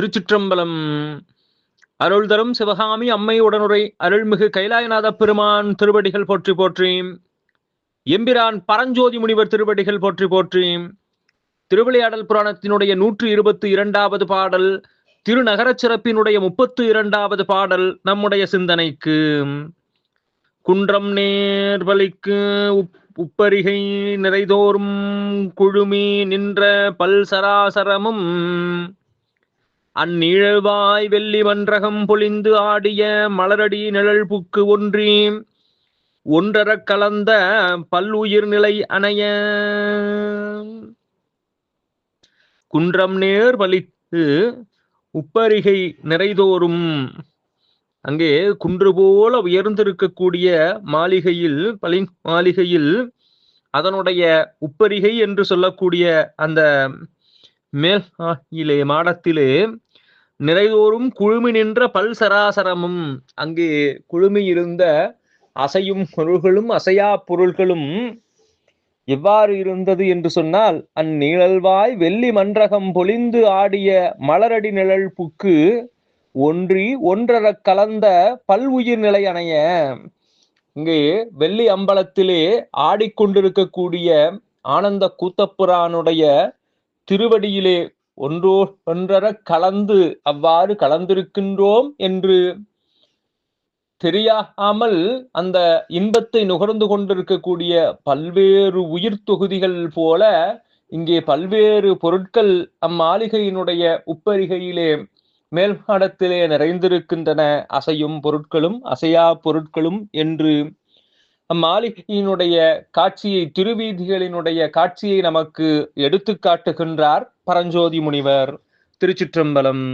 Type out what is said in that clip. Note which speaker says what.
Speaker 1: திருச்சிற்றம்பலம். அருள் தரும் சிவகாமி அம்மை உடனுரை அருள்மிகு கைலாயநாத பெருமான் திருவடிகள் போற்றி போற்றி. எம்பிரான் பரஞ்சோதி முனிவர் திருவடிகள் போற்றி போற்றி. திருவிளையாடல் புராணத்தினுடைய 122வது பாடல், திருநகரச் சிறப்பினுடைய 32வது பாடல் நம்முடைய சிந்தனைக்கு. குன்றம் நேர்வலிக்கு உப்பரிகை நிறைதோறும் குழுமி நின்ற பல் சராசரமும் அந்நீழல்வாய் வெள்ளி மன்றகம் பொழிந்து ஆடிய மலரடி நிழல் புக்கு ஒன்றி ஒன்றரக் கலந்த பல்லுயிர் நிலை அணைய. குன்றம் நேர் வலிக்கு உப்பரிகை நிறைதோறும், அங்கே குன்று போல உயர்ந்திருக்கக்கூடிய மாளிகையில் மாளிகையில் அதனுடைய உப்பரிகை என்று சொல்லக்கூடிய அந்த மேல் மாடத்திலே நிறைதோறும் குழுமி நின்ற பல் சராசரமும், அங்கே குழுமி இருந்த அசையும் பொருள்களும் அசையா பொருள்களும் எவ்வாறு இருந்தது என்று சொன்னால், அந்நிழல்வாய் வெள்ளி மன்றகம் பொழிந்து ஆடிய மலரடி நிழல் புக்கு ஒன்றி ஒன்றரக் கலந்த பல்வுயிர் நிலை அணைய. இங்கே வெள்ளி அம்பலத்திலே ஆடிக்கொண்டிருக்கக்கூடிய ஆனந்த கூத்தப்புரானுடைய திருவடியிலே ஒன்றர கலந்து அவ்வாறு கலந்திருக்கின்றோம் என்று தெரியாமல் அந்த இன்பத்தை நுகர்ந்து கொண்டிருக்கக்கூடிய பல்வேறு உயிர் தொகுதிகள் போல இங்கே பல்வேறு பொருட்கள் அம்மாளிகையினுடைய உப்பரிகையிலே மேல்மாடத்திலே நிறைந்திருக்கின்றன. அசையும் பொருட்களும் அசையா பொருட்களும் என்று அம்மாளிகையினுடைய காட்சியை, திருவீதிகளினுடைய காட்சியை நமக்கு எடுத்து காட்டுகின்றார் பரஞ்சோதி முனிவர். திருச்சிற்றம்பலம்.